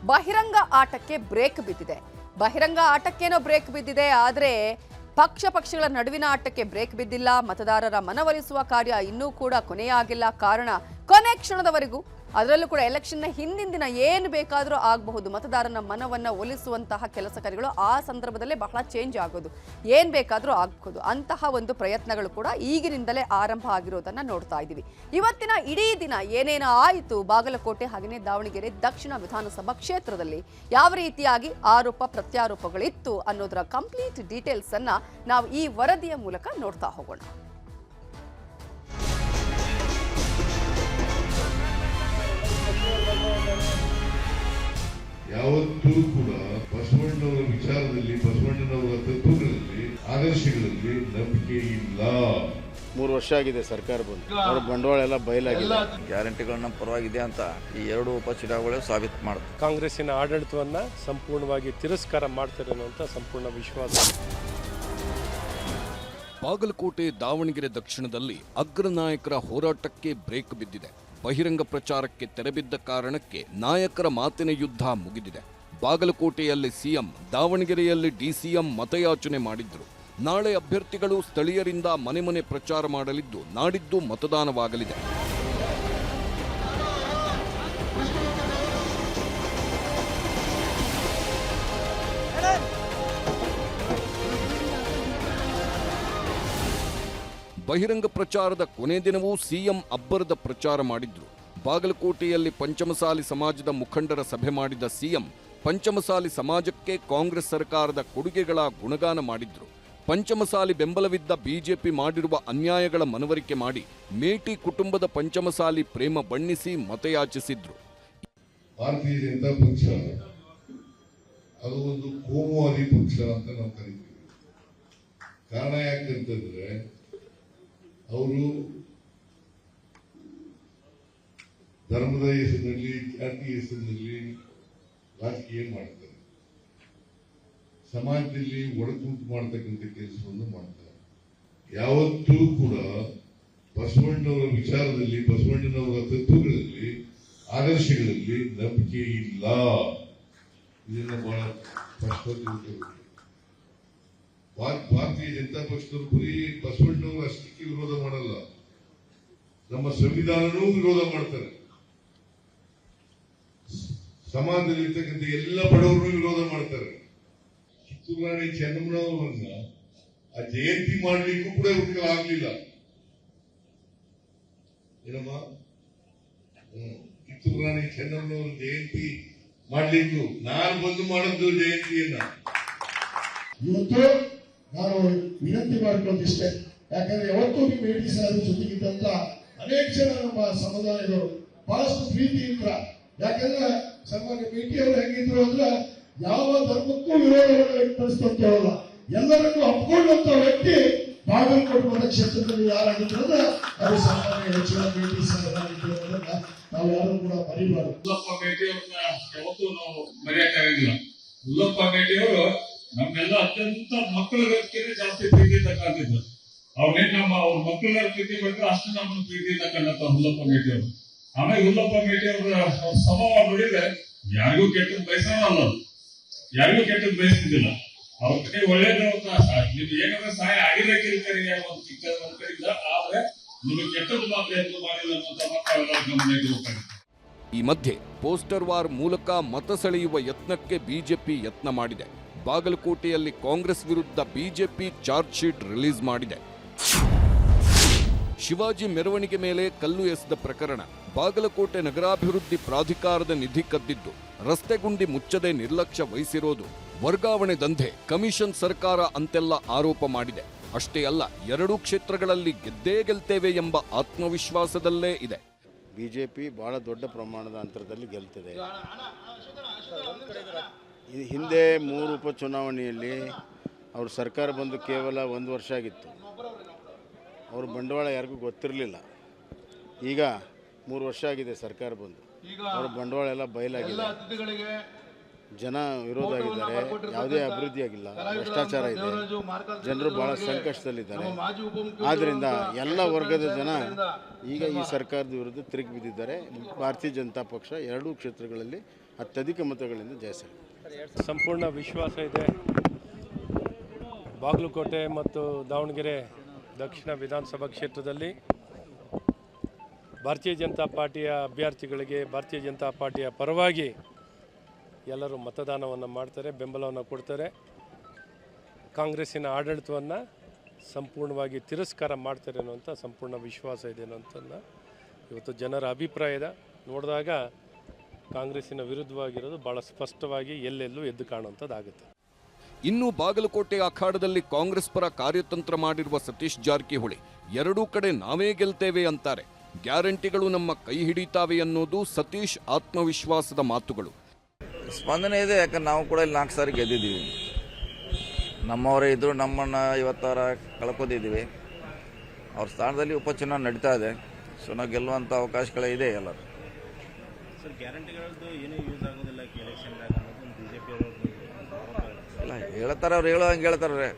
ಬಹಿರಂಗ ಆಟಕ್ಕೆ ಬ್ರೇಕ್ ಬಿದ್ದಿದೆ. ಬಹಿರಂಗ ಆಟಕ್ಕೇನೋ ಬ್ರೇಕ್ ಬಿದ್ದಿದೆ, ಆದರೆ ಪಕ್ಷಗಳ ನಡುವಿನ ಆಟಕ್ಕೆ ಬ್ರೇಕ್ ಬಿದ್ದಿಲ್ಲ. ಮತದಾರರ ಮನವೊಲಿಸುವ ಕಾರ್ಯ ಇನ್ನೂ ಕೂಡ ಕೊನೆಯಾಗಿಲ್ಲ. ಕಾರಣ ಕೊನೆ ಕ್ಷಣದವರೆಗೂ, ಅದರಲ್ಲೂ ಕೂಡ ಎಲೆಕ್ಷನ್ನ ಹಿಂದಿನ ದಿನ ಏನು ಬೇಕಾದರೂ ಆಗಬಹುದು. ಮತದಾರನ ಮನವನ್ನು ಒಲಿಸುವಂತಹ ಕೆಲಸ ಕಾರ್ಯಗಳು ಆ ಸಂದರ್ಭದಲ್ಲೇ ಬಹಳ ಚೇಂಜ್ ಆಗೋದು, ಏನು ಬೇಕಾದರೂ ಆಗಬಹುದು. ಅಂತಹ ಒಂದು ಪ್ರಯತ್ನಗಳು ಕೂಡ ಈಗಿನಿಂದಲೇ ಆರಂಭ ಆಗಿರೋದನ್ನು ನೋಡ್ತಾ ಇದ್ದೀವಿ. ಇವತ್ತಿನ ಇಡೀ ದಿನ ಏನೇನು ಆಯಿತು, ಬಾಗಲಕೋಟೆ ಹಾಗೆಯೇ ದಾವಣಗೆರೆ ದಕ್ಷಿಣ ವಿಧಾನಸಭಾ ಕ್ಷೇತ್ರದಲ್ಲಿ ಯಾವ ರೀತಿಯಾಗಿ ಆರೋಪ ಪ್ರತ್ಯಾರೋಪಗಳಿತ್ತು ಅನ್ನೋದರ ಕಂಪ್ಲೀಟ್ ಡೀಟೇಲ್ಸ್ ಅನ್ನ ನಾವು ಈ ವರದಿಯ ಮೂಲಕ ನೋಡ್ತಾ ಹೋಗೋಣ. ಯಾವತ್ತೂ ಕೂಡ ಬಸವಣ್ಣನವರ ವಿಚಾರದಲ್ಲಿ, ಬಸವಣ್ಣನವರ ತತ್ವಗಳಲ್ಲಿ, ಆದರ್ಶಗಳಲ್ಲಿ ನಂಬಿಕೆ ಇಲ್ಲ. 3 ವರ್ಷ ಆಗಿದೆ ಸರ್ಕಾರ ಬಂದು, ಅವ್ರ ಬಂಡವಾಳ ಎಲ್ಲ ಬಯಲಾಗಿದೆ. ಗ್ಯಾರಂಟಿಗಳು ನಮ್ಮ ಪರವಾಗಿದೆ ಅಂತ ಈ 2 ಉಪಚುನಾವಣೆ ಸಾಬೀತು ಮಾಡುತ್ತೆ. ಕಾಂಗ್ರೆಸ್ಸಿನ ಆಡಳಿತವನ್ನ ಸಂಪೂರ್ಣವಾಗಿ ತಿರಸ್ಕಾರ ಮಾಡ್ತಾರೆ ಅನ್ನುವಂಥ ಸಂಪೂರ್ಣ ವಿಶ್ವಾಸ. ಬಾಗಲಕೋಟೆ ದಾವಣಗೆರೆ ದಕ್ಷಿಣದಲ್ಲಿ ಅಗ್ರ ನಾಯಕರ ಹೋರಾಟಕ್ಕೆ ಬ್ರೇಕ್ ಬಿದ್ದಿದೆ. ಬಹಿರಂಗ ಪ್ರಚಾರಕ್ಕೆ ತೆರೆಬಿದ್ದ ಕಾರಣಕ್ಕೆ ನಾಯಕರ ಮಾತಿನ ಯುದ್ಧ ಮುಗಿದಿದೆ. ಬಾಗಲಕೋಟೆಯಲ್ಲಿ ಸಿಎಂ, ದಾವಣಗೆರೆಯಲ್ಲಿ ಡಿಸಿಎಂ ಮತಯಾಚನೆ ಮಾಡಿದ್ರು. ನಾಳೆ ಅಭ್ಯರ್ಥಿಗಳು ಸ್ಥಳೀಯರಿಂದ ಮನೆ ಮನೆ ಪ್ರಚಾರ ಮಾಡಲಿದ್ದು, ನಾಡಿದ್ದು ಮತದಾನವಾಗಲಿದೆ. ಬಹಿರಂಗ ಪ್ರಚಾರದ ಕೊನೆ ದಿನವೂ ಸಿಎಂ ಅಬ್ಬರದ ಪ್ರಚಾರ ಮಾಡಿದ್ರು. ಬಾಗಲಕೋಟೆಯಲ್ಲಿ ಪಂಚಮಸಾಲಿ ಸಮಾಜದ ಮುಖಂಡರ ಸಭೆ ಮಾಡಿದ ಸಿಎಂ ಪಂಚಮಸಾಲಿ ಸಮಾಜಕ್ಕೆ ಕಾಂಗ್ರೆಸ್ ಸರ್ಕಾರದ ಕೊಡುಗೆಗಳ ಗುಣಗಾನ ಮಾಡಿದ್ರು. ಪಂಚಮಸಾಲಿ ಬೆಂಬಲವಿದ್ದ ಬಿಜೆಪಿ ಮಾಡಿರುವ ಅನ್ಯಾಯಗಳ ಮನವರಿಕೆ ಮಾಡಿ ಮೇಟಿ ಕುಟುಂಬದ ಪಂಚಮಸಾಲಿ ಪ್ರೇಮ ಬಣ್ಣಿಸಿ ಮತಯಾಚಿಸಿದ್ರು. ಭಾರತೀಯ ಜನತಾ ಪಕ್ಷ ಅದು ಒಂದು ಕೋಮುವಾದಿ ಪಕ್ಷ ಅಂತ ನಾವು ಕರಿತೀವಿ. ಕಾರಣ ಯಾಕಂತಂದ್ರೆ ಅವರು ಧರ್ಮದ ಹೆಸರಿನಲ್ಲಿ, ಜಾತಿ ಹೆಸರಿನಲ್ಲಿ ರಾಜಕೀಯ ಮಾಡ್ತಾರೆ. ಸಮಾಜದಲ್ಲಿ ಒಡಕುಂಟು ಮಾಡತಕ್ಕಂಥ ಕೆಲಸವನ್ನು ಮಾಡ್ತಾರೆ. ಯಾವತ್ತೂ ಕೂಡ ಬಸವಣ್ಣನವರ ವಿಚಾರದಲ್ಲಿ, ಬಸವಣ್ಣನವರ ತತ್ವಗಳಲ್ಲಿ, ಆದರ್ಶಗಳಲ್ಲಿ ನಂಬಿಕೆ ಇಲ್ಲ. ಇದನ್ನ ಬಹಳ ಸ್ಪಷ್ಟವಾಗಿ ಭಾರತೀಯ ಜನತಾ ಪಕ್ಷದವರು ಬರೀ ಬಸವಣ್ಣನವರು ಅಷ್ಟಕ್ಕೆ ವಿರೋಧ ಮಾಡಲ್ಲ, ನಮ್ಮ ಸಂವಿಧಾನನೂ ವಿರೋಧ ಮಾಡ್ತಾರೆ. ಸಮಾಜದಲ್ಲಿ ಇರ್ತಕ್ಕಂಥ ಎಲ್ಲ ಬಡವರನ್ನು ವಿರೋಧ ಮಾಡ್ತಾರೆ. ಕಿತ್ತೂರು ರಾಣಿ ಚೆನ್ನಮ್ಮನವರನ್ನ ಆ ಜಯಂತಿ ಮಾಡಲಿಕ್ಕೂ ಕೂಡ ಇವ್ರಿಗೆ ಆಗ್ಲಿಲ್ಲ. ಏನಮ್ಮ, ಕಿತ್ತೂರು ರಾಣಿ ಚೆನ್ನಮ್ಮನವರ ಜಯಂತಿ ಮಾಡ್ಲಿಕ್ಕೂ ನಾನು ಬಂದು ಮಾಡಿದ್ದು ಜಯಂತಿಯನ್ನ. ಇವತ್ತು ನಾನು ವಿನಂತಿ ಮಾಡ್ಕೊಳ್ಳೋದಿಷ್ಟೇ, ಯಾಕಂದ್ರೆ ಯಾವತ್ತೂ ನಿಮ್ಮ AD ಸಾಹೇಬ್ ಜೊತೆಗಿದ್ದಂತ ಅನೇಕ ಜನ ನಮ್ಮ ಸಮುದಾಯದವರು ಬಹಳಷ್ಟು ಪ್ರೀತಿಯಿಂದ, ಯಾಕಂದ್ರೆ ಸನ್ಮಾನ್ಯ ಮೇಟಿ ಅವರು ಹೆಂಗಿದ್ರು ಅಂದ್ರೆ ಯಾವ ಧರ್ಮಕ್ಕೂ ವಿರೋಧವನ್ನು ವ್ಯಕ್ತಪಡಿಸುವಂತವಲ್ಲ, ಎಲ್ಲರನ್ನೂ ಒಪ್ಪಿಕೊಂಡಂತ ವ್ಯಕ್ತಿ ಬಾಗಲಕೋಟೆ ಮತಕ್ಷೇತ್ರದಲ್ಲಿ ಯಾರಾಗಿದ್ರು ಅಂದ್ರೆ ಅದು ಸನ್ಮಾನ್ಯ ಮೇಟಿ ಸಾಹೇಬರಾಗಿದ್ರು ಅನ್ನೋದನ್ನ ನಾವು ಯಾರು ಕೂಡ ಮರಿಬಾರದು. ಉಲ್ಲಪ್ಪ ಮೇಟಿ ಅವ್ರನ್ನ ಯಾವತ್ತೂ ನಾವು ಮರೆಯಕ್ಕಾಗಿಲ್ಲ. ಉಲ್ಲಪ್ಪ ಮೇಟಿ ಅವರು ನಮ್ಮೆಲ್ಲ ಅತ್ಯಂತ ಮಕ್ಕಳಿಗೆ ಜಾಸ್ತಿ ಪ್ರೀತಿಯಿಂದ ಕಂಡಿದ್ರು. ಅವ್ರೇನ್ ಅವ್ರ ಮಕ್ಕಳ ಪ್ರೀತಿ ಬಂದ್ರೆ ಅಷ್ಟು ನಮ್ಮನ್ನು ಪ್ರೀತಿಯಿಂದ ಕಂಡಂತ ಹುಲ್ಲಪ್ಪ ಮೇಟಿ ಅವರು. ಆಮೇಲೆ ಹುಲ್ಲಪ್ಪ ಮೇಟಿ ಅವರ ಸ್ವಭಾವ ನೋಡಿದ್ರೆ ಯಾರಿಗೂ ಕೆಟ್ಟದ್ ಬಯಸೋಣ, ಯಾರಿಗೂ ಕೆಟ್ಟದ್ ಬಯಸ್ತಿದ್ದಿಲ್ಲ. ಅವ್ರ ಕಡೆ ಒಳ್ಳೇದು ನಿಮ್ಗೆ ಏನಾದ್ರೆ ಸಹಾಯ ಆಗಿರಕ್ಕಿರ್ತಾರೆ ಒಂದು ಚಿಕ್ಕ ಕಡೆಯಿಂದ, ಆದ್ರೆ ನಿಮಗೆ ಕೆಟ್ಟದ್ದು ಮಾತ್ರ ಎಂದು ಮಾಡಿಲ್ಲ ಅನ್ನುವಂತ ಮಕ್ಕಳೆಲ್ಲ ಗಮನ ಇರಬೇಕಾಗುತ್ತೆ. ಈ ಮಧ್ಯೆ ಪೋಸ್ಟರ್ ವಾರ್ ಮೂಲಕ ಮತ ಸೆಳೆಯುವ ಯತ್ನಕ್ಕೆ ಬಿಜೆಪಿ ಯತ್ನ ಮಾಡಿದೆ. ಬಾಗಲಕೋಟೆಯಲ್ಲಿ ಕಾಂಗ್ರೆಸ್ ವಿರುದ್ಧ ಬಿಜೆಪಿ ಚಾರ್ಜ್ ಶೀಟ್ ರಿಲೀಸ್ ಮಾಡಿದೆ. ಶಿವಾಜಿ ಮೆರವಣಿಗೆ ಮೇಲೆ ಕಲ್ಲು ಎಸೆದ ಪ್ರಕರಣ, ಬಾಗಲಕೋಟೆ ನಗರಾಭಿವೃದ್ಧಿ ಪ್ರಾಧಿಕಾರದ ನಿಧಿ ಕದ್ದಿದ್ದು, ರಸ್ತೆ ಗುಂಡಿ ಮುಚ್ಚದೆ ನಿರ್ಲಕ್ಷ್ಯ ವಹಿಸಿರೋದು, ವರ್ಗಾವಣೆ ದಂಧೆ, ಕಮಿಷನ್ ಸರ್ಕಾರ ಅಂತೆಲ್ಲ ಆರೋಪ ಮಾಡಿದೆ. ಅಷ್ಟೇ ಅಲ್ಲ, 2 ಕ್ಷೇತ್ರಗಳಲ್ಲಿ ಗೆದ್ದೇ ಗೆಲ್ತೇವೆ ಎಂಬ ಆತ್ಮವಿಶ್ವಾಸದಲ್ಲೇ ಇದೆ. ಬಿಜೆಪಿ ಬಹಳ ದೊಡ್ಡ ಪ್ರಮಾಣದ ಅಂತರದಲ್ಲಿ ಗೆಲ್ತಿದೆ. ಹಿಂದೆ 3 ಉಪಚುನಾವಣೆಯಲ್ಲಿ ಅವ್ರ ಸರ್ಕಾರ ಬಂದು ಕೇವಲ 1 ವರ್ಷ ಆಗಿತ್ತು. ಅವ್ರ ಬಂಡವಾಳ ಯಾರಿಗೂ ಗೊತ್ತಿರಲಿಲ್ಲ. ಈಗ 3 ವರ್ಷ ಆಗಿದೆ ಸರ್ಕಾರ ಬಂದು, ಅವ್ರ ಬಂಡವಾಳ ಎಲ್ಲ ಬಯಲಾಗಿದೆ. ಜನ ವಿರೋಧ ಆಗಿದ್ದಾರೆ, ಯಾವುದೇ ಅಭಿವೃದ್ಧಿ ಆಗಿಲ್ಲ, ಭ್ರಷ್ಟಾಚಾರ ಇದೆ, ಜನರು ಬಹಳ ಸಂಕಷ್ಟದಲ್ಲಿದ್ದಾರೆ. ಆದ್ದರಿಂದ ಎಲ್ಲ ವರ್ಗದ ಜನ ಈಗ ಈ ಸರ್ಕಾರದ ವಿರುದ್ಧ ತಿರುಗಿ ಬಿದ್ದಿದ್ದಾರೆ. ಭಾರತೀಯ ಜನತಾ ಪಕ್ಷ 2 ಕ್ಷೇತ್ರಗಳಲ್ಲಿ ಅತ್ಯಧಿಕ ಮತಗಳಿಂದ ಜಯಿಸಲಿದೆ. ಸಂಪೂರ್ಣ ವಿಶ್ವಾಸ ಇದೆ. ಬಾಗಲಕೋಟೆ ಮತ್ತು ದಾವಣಗೆರೆ ದಕ್ಷಿಣ ವಿಧಾನಸಭಾ ಕ್ಷೇತ್ರದಲ್ಲಿ ಭಾರತೀಯ ಜನತಾ ಪಾರ್ಟಿಯ ಅಭ್ಯರ್ಥಿಗಳಿಗೆ ಭಾರತೀಯ ಜನತಾ ಪಾರ್ಟಿಯ ಪರವಾಗಿ ಎಲ್ಲರೂ ಮತದಾನವನ್ನು ಮಾಡ್ತಾರೆ, ಬೆಂಬಲವನ್ನು ಕೊಡ್ತಾರೆ. ಕಾಂಗ್ರೆಸ್ಸಿನ ಆಡಳಿತವನ್ನು ಸಂಪೂರ್ಣವಾಗಿ ತಿರಸ್ಕಾರ ಮಾಡ್ತಾರೆ ಅನ್ನುವಂಥ ಸಂಪೂರ್ಣ ವಿಶ್ವಾಸ ಇದೆ ಅನ್ನೋಂಥದ್ದು ಇವತ್ತು ಜನರ ಅಭಿಪ್ರಾಯದ ನೋಡಿದಾಗ ಕಾಂಗ್ರೆಸ್ಸಿನ ವಿರುದ್ಧವಾಗಿರೋದು ಭಾಳ ಸ್ಪಷ್ಟವಾಗಿ ಎಲ್ಲೆಲ್ಲೂ ಎದ್ದು ಕಾಣುವಂಥದ್ದಾಗುತ್ತೆ. ಇನ್ನು ಬಾಗಲಕೋಟೆ ಅಖಾಡದಲ್ಲಿ ಕಾಂಗ್ರೆಸ್ ಪರ ಕಾರ್ಯತಂತ್ರ ಮಾಡಿರುವ ಸತೀಶ್ ಜಾರಕಿಹೊಳಿ ಎರಡೂ ಕಡೆ ನಾವೇ ಗೆಲ್ತೇವೆ ಅಂತಾರೆ. ಗ್ಯಾರಂಟಿಗಳು ನಮ್ಮ ಕೈ ಹಿಡಿತಾವೆ ಅನ್ನೋದು ಸತೀಶ್ ಆತ್ಮವಿಶ್ವಾಸದ ಮಾತುಗಳು. ಸ್ಪಂದನೆ ಇದೆ, ಯಾಕಂದ್ರೆ ನಾವು ಕೂಡ ಇಲ್ಲಿ 4 ಸಾರಿ ಗೆದ್ದಿದ್ದೀವಿ. ನಮ್ಮವರೇ ಇದ್ದರು, ನಮ್ಮನ್ನು ಇವತ್ತಾರ ಕಳ್ಕೊಂಡಿದ್ದೀವಿ. ಅವ್ರ ಸ್ಥಾನದಲ್ಲಿ ಉಪಚುನಾವಣೆ ನಡೀತಾ ಇದೆ. ಸೊ ನಾವು ಗೆಲ್ಲುವಂಥ ಅವಕಾಶಗಳೇ ಇದೆ ಎಲ್ಲರೂ. ಸರ್, ಗ್ಯಾರಂಟಿಗಳದ್ದು ಏನೂ ಯೂಸ್ ಆಗೋದಿಲ್ಲ ಎಲೆಕ್ಷನ್ದಾಗ ಅನ್ನೋದು ಬಿಜೆಪಿ ಅವರು ಇಲ್ಲ ಹೇಳ್ತಾರೆ, ಅವ್ರು ಹೇಳೋಂಗೆ ಹೇಳ್ತಾರೆ.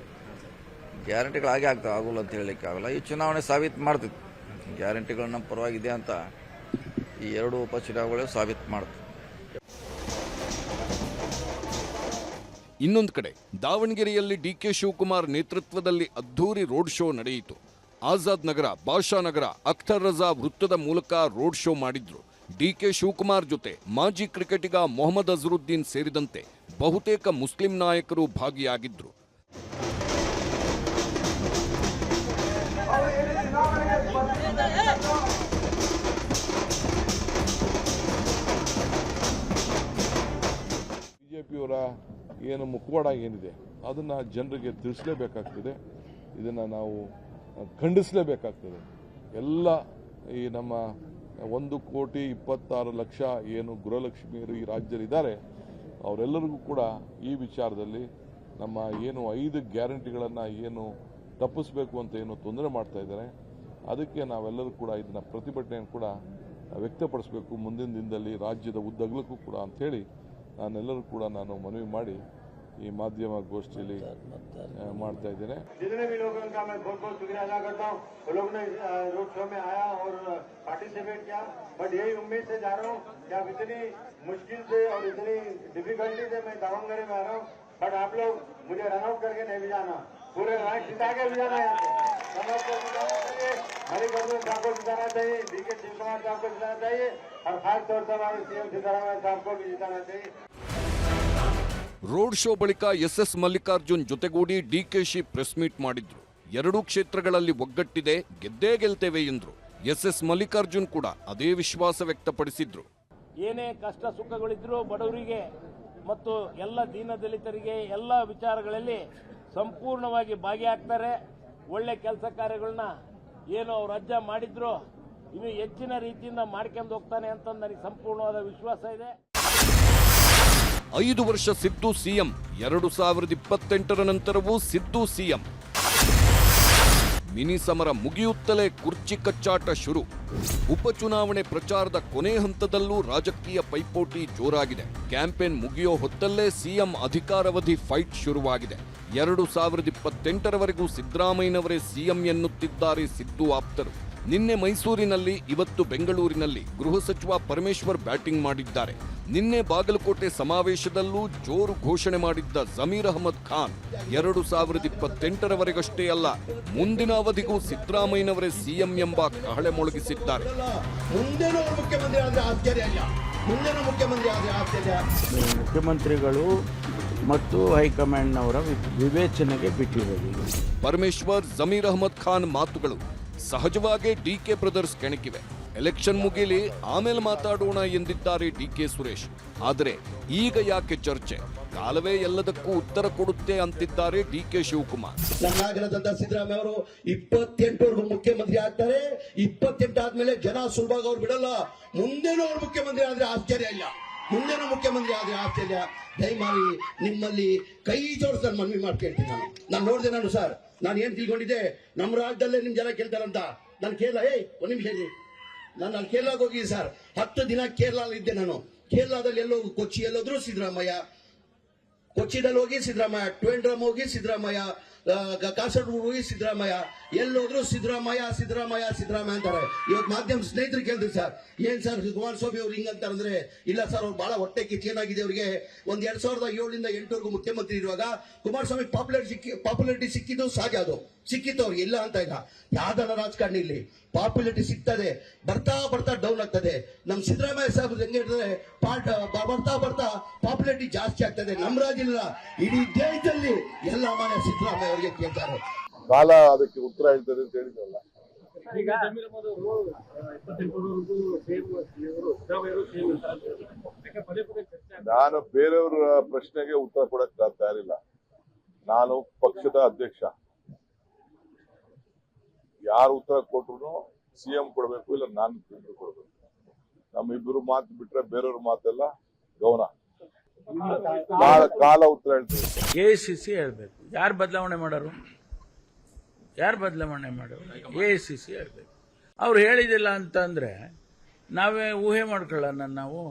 ಗ್ಯಾರಂಟಿಗಳು ಹಾಗೆ ಆಗ್ತಾವೆ, ಆಗೋಲ್ಲ ಅಂತ ಹೇಳಲಿಕ್ಕೆ ಆಗಲ್ಲ. ಈ ಚುನಾವಣೆ ಸಾಬೀತು ಮಾಡ್ತಿತ್ತು ಗ್ಯಾರಂಟಿಗಳು ನಮ್ಮ ಪರವಾಗಿದೆ ಅಂತ. ಈ 2 ಉಪಚುನಾವಣೆಗಳು ಸಾಬೀತು ಮಾಡ್ತವೆ. ಇನ್ನೊಂದು ಕಡೆ ದಾವಣಗೆರೆಯಲ್ಲಿ ಡಿಕೆ ಶಿವಕುಮಾರ್ ನೇತೃತ್ವದಲ್ಲಿ ಅದ್ಧೂರಿ ರೋಡ್ ಶೋ ನಡೆಯಿತು. ಆಜಾದ್ ನಗರ, ಬಾಷಾನಗರ, ಅಖ್ತರ್ ರಜಾ ವೃತ್ತದ ಮೂಲಕ ರೋಡ್ ಶೋ ಮಾಡಿದ್ರು. ಡಿಕೆ ಶಿವಕುಮಾರ್ ಜೊತೆ ಮಾಜಿ ಕ್ರಿಕೆಟಿಗ ಮೊಹಮ್ಮದ್ ಅಜರುದ್ದೀನ್ ಸೇರಿದಂತೆ ಬಹುತೇಕ ಮುಸ್ಲಿಂ ನಾಯಕರು ಭಾಗಿಯಾಗಿದ್ರು. ಬಿಜೆಪಿಯವರ ಏನು ಮುಖವಾಡ ಏನಿದೆ ಅದನ್ನು ಜನರಿಗೆ ತಿಳಿಸಲೇಬೇಕಾಗ್ತದೆ. ಇದನ್ನು ನಾವು ಖಂಡಿಸಲೇಬೇಕಾಗ್ತದೆ. ಎಲ್ಲ ಈ ನಮ್ಮ 1,26,00,000 ಏನು ಗೃಹಲಕ್ಷ್ಮಿಯರು ಈ ರಾಜ್ಯದಲ್ಲಿದ್ದಾರೆ ಅವರೆಲ್ಲರಿಗೂ ಕೂಡ ಈ ವಿಚಾರದಲ್ಲಿ ನಮ್ಮ ಏನು 5 ಗ್ಯಾರಂಟಿಗಳನ್ನು ಏನು ತಪ್ಪಿಸಬೇಕು ಅಂತ ಏನು ತೊಂದರೆ ಮಾಡ್ತಾ ಇದ್ದಾರೆ, ಅದಕ್ಕೆ ನಾವೆಲ್ಲರೂ ಕೂಡ ಇದನ್ನ ಪ್ರತಿಭಟನೆಯನ್ನು ಕೂಡ ವ್ಯಕ್ತಪಡಿಸಬೇಕು ಮುಂದಿನ ದಿನದಲ್ಲಿ ರಾಜ್ಯದ ಉದ್ದಗಲಕ್ಕೂ ಕೂಡ ಅಂಥೇಳಿ ನಾನೆಲ್ಲರೂ ಕೂಡ ನಾನು ಮನವಿ ಮಾಡಿ ಈ ಮಾಧ್ಯಮ ಗೋಷ್ಠಿಯಲ್ಲಿ ಮಾಡ್ತಾ ಇದ್ದೇನೆ. जितने भी लोगों का मैं बहुत बहुत शुक्रिया अदा करता हूँ. वो लोग ने रोड शो में आया और पार्टिसिपेट किया. बट यही उम्मीद से जा रहा हूँ कि आप इतनी मुश्किल से और इतनी डिफिकल्टी से मैं दावणगेरे में आ रहा हूँ. बट आप लोग मुझे रनआउट करके नहीं भी जाना, पूरे राइट जिता के भी जाना. यहाँ पे मणिकर्णन साहब को जिताना चाहिए, डीके शिवकुमार साहब को जिताना चाहिए और खासतौर पर हमारे सीएम सिद्धरामैया साहब को भी जिताना चाहिए. ರೋಡ್ ಶೋ ಬಳಿಕ ಎಸ್ಎಸ್ ಮಲ್ಲಿಕಾರ್ಜುನ್ ಜೊತೆಗೂಡಿ ಡಿಕೆಶಿ ಪ್ರೆಸ್ ಮೀಟ್ ಮಾಡಿದ್ರು. ಎರಡೂ ಕ್ಷೇತ್ರಗಳಲ್ಲಿ ಒಗ್ಗಟ್ಟಿದೆ, ಗೆದ್ದೇ ಗೆಲ್ತೇವೆ ಎಂದ್ರು. ಎಸ್ಎಸ್ ಮಲ್ಲಿಕಾರ್ಜುನ್ ಕೂಡ ಅದೇ ವಿಶ್ವಾಸ ವ್ಯಕ್ತಪಡಿಸಿದ್ರು. ಏನೇ ಕಷ್ಟ ಸುಖಗಳಿದ್ರೂ ಬಡವರಿಗೆ ಮತ್ತು ಎಲ್ಲ ದೀನದಲಿತರಿಗೆ ಎಲ್ಲ ವಿಚಾರಗಳಲ್ಲಿ ಸಂಪೂರ್ಣವಾಗಿ ಭಾಗಿಯಾಗ್ತಾರೆ. ಒಳ್ಳೆ ಕೆಲಸ ಕಾರ್ಯಗಳನ್ನ ಏನು ಅವ್ರ ಅಜ್ಜ ಮಾಡಿದ್ರು ಇನ್ನು ಹೆಚ್ಚಿನ ರೀತಿಯಿಂದ ಮಾಡ್ಕೊಂಡು ಹೋಗ್ತಾನೆ ಅಂತ ನನಗೆ ಸಂಪೂರ್ಣವಾದ ವಿಶ್ವಾಸ ಇದೆ. 5 ವರ್ಷ ಸಿದ್ದು ಸಿಎಂ, 2028 ನಂತರವೂ ಸಿದ್ದು ಸಿಎಂ. ಮಿನಿ ಸಮರ ಮುಗಿಯುತ್ತಲೇ ಕುರ್ಚಿ ಕಚ್ಚಾಟ ಶುರು. ಉಪಚುನಾವಣೆ ಪ್ರಚಾರದ ಕೊನೆ ಹಂತದಲ್ಲೂ ರಾಜಕೀಯ ಪೈಪೋಟಿ ಜೋರಾಗಿದೆ. ಕ್ಯಾಂಪೇನ್ ಮುಗಿಯೋ ಹೊತ್ತಲ್ಲೇ ಸಿಎಂ ಅಧಿಕಾರಾವಧಿ ಫೈಟ್ ಶುರುವಾಗಿದೆ. 2028 ಸಿದ್ದರಾಮಯ್ಯನವರೇ ಸಿಎಂ ಎನ್ನುತ್ತಿದ್ದಾರೆ ಸಿದ್ದು ಆಪ್ತರು. ನಿನ್ನೆ ಮೈಸೂರಿನಲ್ಲಿ, ಇವತ್ತು ಬೆಂಗಳೂರಿನಲ್ಲಿ ಗೃಹ ಸಚಿವ ಪರಮೇಶ್ವರ್ ಬ್ಯಾಟಿಂಗ್ ಮಾಡಿದ್ದಾರೆ. ನಿನ್ನೆ ಬಾಗಲಕೋಟೆ ಸಮಾವೇಶದಲ್ಲೂ ಜೋರು ಘೋಷಣೆ ಮಾಡಿದ್ದ ಜಮೀರ್ ಅಹಮದ್ ಖಾನ್ 2028 ಅಲ್ಲ, ಮುಂದಿನ ಅವಧಿಗೂ ಸಿದ್ದರಾಮಯ್ಯನವರೇ ಸಿಎಂ ಎಂಬ ಕಹಳೆ ಮೊಳಗಿಸಿದ್ದಾರೆ. ಮುಖ್ಯಮಂತ್ರಿಗಳು ಮತ್ತು ಹೈಕಮಾಂಡ್ನವರ ವಿವೇಚನೆಗೆ ಬಿಟ್ಟಿರೋದು. ಪರಮೇಶ್ವರ್, ಜಮೀರ್ ಅಹಮದ್ ಖಾನ್ ಮಾತುಗಳು ಸಹಜವಾಗೇ ಡಿಕೆ ಬ್ರದರ್ಸ್ ಕೆಣಕಿವೆ. ಎಲೆಕ್ಷನ್ ಮುಗಿಲಿ, ಆಮೇಲೆ ಮಾತಾಡೋಣ ಎಂದಿದ್ದಾರೆ ಡಿಕೆ ಸುರೇಶ್. ಆದರೆ ಈಗ ಯಾಕೆ ಚರ್ಚೆ? ಕಾಲವೇ ಎಲ್ಲದಕ್ಕೂ ಉತ್ತರ ಕೊಡುತ್ತೆ ಅಂತಿದ್ದಾರೆ ಡಿಕೆ ಶಿವಕುಮಾರ್. ನನ್ನಾಗಿರದಂತ ಸಿದ್ದರಾಮಯ್ಯ ಅವರು 28 ಮುಖ್ಯಮಂತ್ರಿ ಆಗ್ತಾರೆ. 28 ಆದ್ಮೇಲೆ ಜನ ಸುಲಭವಾಗಿ ಅವ್ರು ಬಿಡಲ್ಲ. ಮುಂದೇನೂ ಅವ್ರು ಮುಖ್ಯಮಂತ್ರಿ ಆದ್ರೆ ಆಶ್ಚರ್ಯ ಇಲ್ಲ. ಮುಂದೇನೂ ಮುಖ್ಯಮಂತ್ರಿ ಆದ್ರೆ ಆಶ್ಚರ್ಯ. ದಯಮಾಡಿ ನಿಮ್ಮಲ್ಲಿ ಕೈ ಜೋಡಿಸ್ ಮನವಿ ಮಾಡ್ಕೊಳ್ತೀನಿ. ನಾನು ನೋಡಿದೆ. ನಾನು ಸರ್, ನಾನು ಏನ್ ತಿಳ್ಕೊಂಡಿದ್ದೆ, ನಮ್ಮ ರಾಜ್ಯದಲ್ಲೇ ನಿಮ್ ಜನ ಕೇಳ್ತಾರಂತ. ನಾನು ಕೇರಳ, ಒಂದ್ ನಿಮಿಷ ಇರಿ, ನಾನು ಅಲ್ಲಿ ಕೇರಳಕ್ಕೆ ಹೋಗಿದ್ದೆ ಸರ್. 10 ದಿನ ಕೇರಳ ಇದ್ದೆ ನಾನು. ಕೇರಳದಲ್ಲಿ ಎಲ್ಲೋ ಕೊಚ್ಚಿ ಎಲ್ಲೋದ್ರು ಸಿದ್ದರಾಮಯ್ಯ, ಕೊಚ್ಚಿದಲ್ಲಿ ಹೋಗಿ ಸಿದ್ದರಾಮಯ್ಯ, ಟ್ವೆಂಡ್ರಮ್ ಹೋಗಿ ಸಿದ್ದರಾಮಯ್ಯ, ಕಾಸರಗೋಡು ಸಿದ್ದರಾಮಯ್ಯ, ಎಲ್ಲೋದ್ರು ಸಿದ್ದರಾಮಯ್ಯ ಸಿದ್ದರಾಮಯ್ಯ ಸಿದ್ದರಾಮಯ್ಯ ಅಂತಾರೆ. ಇವತ್ತು ಮಾಧ್ಯಮ ಸ್ನೇಹಿತರು ಕೇಳಿದ್ರು ಸರ್, ಏನ್ ಸರ್ ಕುಮಾರಸ್ವಾಮಿ ಅವ್ರು ಹಿಂಗಂತಾರಂದ್ರೆ, ಇಲ್ಲ ಸರ್ ಅವ್ರು ಬಹಳ ಹೊಟ್ಟೆ ಕಿಚ್ಚೇನಾಗಿದೆ ಅವ್ರಿಗೆ. 2007ರಿಂದ 2008 ಮುಖ್ಯಮಂತ್ರಿ ಇರುವಾಗ ಕುಮಾರಸ್ವಾಮಿ ಪಾಪ್ಯುಲಾರಿಟಿ ಸಿಕ್ಕಿದ್ದು ಸಹಜ, ಅದು ಸಿಕ್ಕಿತ್ತು ಅವ್ರಿಗೆ, ಇಲ್ಲ ಅಂತ ಇಲ್ಲ. ಯಾವ್ದಾರ ರಾಜಕಾರಣಿ ಇಲ್ಲಿ ಪಾಪ್ಯುಲಾರಿಟಿ ಸಿಗ್ತದೆ, ಬರ್ತಾ ಬರ್ತಾ ಡೌನ್ ಆಗ್ತದೆ. ನಮ್ ಸಿದ್ದರಾಮಯ್ಯ ಸಾಹೇಬ್ ಹೆಂಗೆ ಹೇಳಿದ್ರೆ ಬರ್ತಾ ಬರ್ತಾ ಪಾಪ್ಯುಲಾರಿಟಿ ಜಾಸ್ತಿ ಆಗ್ತದೆ. ನಮ್ಮ ರಾಜ್ಯ ಇಲ್ಲ, ಇಡೀ ದೇಶದಲ್ಲಿ ಎಲ್ಲ ಮನೆ ಸಿದ್ದರಾಮಯ್ಯ ಅವರಿಗೆ ಕೇಳ್ತಾರೆ. ಕಾಲ ಅದಕ್ಕೆ ಉತ್ತರ ಹೇಳ್ತದೆ ಅಂತ ಹೇಳಿದ್ರಲ್ಲ. ನಾನು ಬೇರೆಯವರ ಪ್ರಶ್ನೆಗೆ ಉತ್ತರ ಕೊಡಕ್ ತಯಾರಿಲ್ಲ. ನಾನು ಪಕ್ಷದ ಅಧ್ಯಕ್ಷ, ಯಾರು ಉತ್ತರ ಕೊಟ್ರು ಸಿಎಂ ಕೊಡಬೇಕು, ಇಲ್ಲ ನಾನು ಕೊಡಬೇಕು. ನಮ್ಮಿಬ್ಬರು ಮಾತು ಬಿಟ್ರೆ ಬೇರೆಯವ್ರ ಮಾತೆಲ್ಲ ಗೌನ. ಕಾಲ ಉತ್ತರ ಹೇಳ್ತೀವಿ. AICC ಹೇಳ್ಬೇಕು, ಯಾರು ಬದಲಾವಣೆ ಮಾಡೋರು, AICC ಹೇಳ್ಬೇಕು. ಅವ್ರು ಹೇಳಿದಿಲ್ಲ ಅಂತಂದ್ರೆ ನಾವೇ ಊಹೆ ಮಾಡ್ಕೊಳ್ಳೋಣ. ನಾವು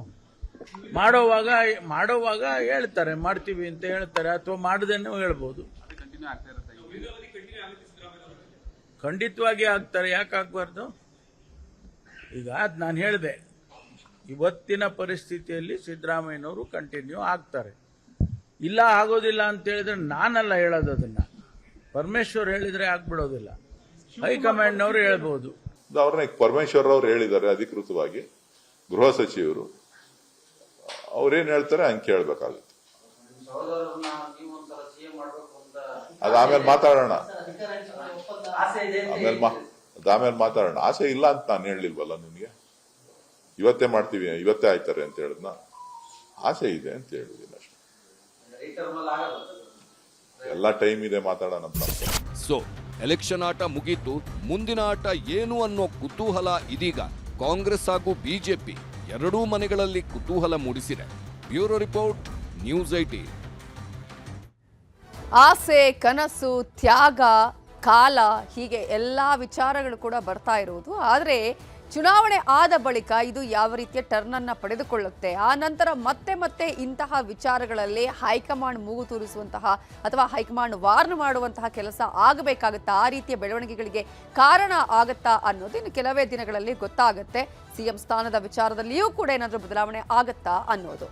ಮಾಡೋವಾಗ ಹೇಳ್ತಾರೆ ಮಾಡ್ತೀವಿ ಅಂತ ಹೇಳ್ತಾರೆ, ಅಥವಾ ಮಾಡದೇನೋ ಹೇಳ್ಬೋದು. ಖಂಡಿತವಾಗಿ ಆಗ್ತಾರೆ, ಯಾಕೆ ಆಗ್ಬಾರ್ದು? ಈಗ ನಾನು ಹೇಳಿದೆ, ಇವತ್ತಿನ ಪರಿಸ್ಥಿತಿಯಲ್ಲಿ ಸಿದ್ದರಾಮಯ್ಯನವರು ಕಂಟಿನ್ಯೂ ಆಗ್ತಾರೆ. ಇಲ್ಲ ಆಗೋದಿಲ್ಲ ಅಂತ ಹೇಳಿದ್ರೆ ನಾನಲ್ಲ ಹೇಳೋದು, ಅದನ್ನ ಪರಮೇಶ್ವರ್ ಹೇಳಿದ್ರೆ ಆಗ್ಬಿಡೋದಿಲ್ಲ, ಹೈಕಮಾಂಡ್ನವರು ಹೇಳ್ಬೋದು. ಅವ್ರನ್ನ ಪರಮೇಶ್ವರ್ ಅವ್ರು ಹೇಳಿದ್ದಾರೆ ಅಧಿಕೃತವಾಗಿ, ಗೃಹ ಸಚಿವರು. ಅವ್ರೇನ್ ಹೇಳ್ತಾರೆ ಹಂಗೆ ಕೇಳ್ಬೇಕಾಗುತ್ತೆ. ಅದು ಆಮೇಲೆ ಮಾತಾಡೋಣ, ಆಸೆ ಇಲ್ಲ ಅಂತ ನಾನು ಹೇಳಲಿಲ್ವಲ್ಲ ನಿನ್ಗೆ. ಇವತ್ತೇ ಮಾಡ್ತೀವಿ, ಇವತ್ತೇ ಆಯ್ತಾರೆ ಅಂತ ಹೇಳಿದ್ನ. ಆಸೆ ಇದೆ ಅಂತ ಹೇಳಿದ್ದೀನಿ ಅಷ್ಟೇ. ಎಲ್ಲ ಟೈಮ್ ಇದೆ, ಮಾತಾಡೋಣ. ಸೊ ಎಲೆಕ್ಷನ್ ಆಟ ಮುಗೀತು, ಮುಂದಿನ ಆಟ ಏನು ಅನ್ನೋ ಕುತೂಹಲ ಇದೀಗ ಕಾಂಗ್ರೆಸ್ ಹಾಗೂ ಬಿಜೆಪಿ ಎರಡೂ ಮನೆಗಳಲ್ಲಿ ಕುತೂಹಲ ಮೂಡಿಸಿದೆ. Bureau report, news 18. ಆಸೆ, ಕನಸು, ತ್ಯಾಗ, ಕಾಲ, ಹೀಗೆ ಎಲ್ಲ ವಿಚಾರಗಳು ಕೂಡ ಬರ್ತಾ ಇರುವುದು. ಆದರೆ ಚುನಾವಣೆ ಆದ ಬಳಿಕ ಇದು ಯಾವ ರೀತಿಯ ಟರ್ನನ್ನು ಪಡೆದುಕೊಳ್ಳುತ್ತೆ, ಆ ನಂತರ ಮತ್ತೆ ಇಂತಹ ವಿಚಾರಗಳಲ್ಲಿ ಹೈಕಮಾಂಡ್ ಮೂಗು ತೂರಿಸುವಂತಹ ಅಥವಾ ಹೈಕಮಾಂಡ್ ವಾರ್ನ್ ಮಾಡುವಂತಹ ಕೆಲಸ ಆಗಬೇಕಾಗುತ್ತಾ, ಆ ರೀತಿಯ ಬೆಳವಣಿಗೆಗಳಿಗೆ ಕಾರಣ ಆಗುತ್ತಾ ಅನ್ನೋದು ಇನ್ನು ಕೆಲವೇ ದಿನಗಳಲ್ಲಿ ಗೊತ್ತಾಗುತ್ತೆ. ಸಿಎಂ ಸ್ಥಾನದ ವಿಚಾರದಲ್ಲಿಯೂ ಕೂಡ ಏನಾದರೂ ಬದಲಾವಣೆ ಆಗುತ್ತಾ ಅನ್ನೋದು.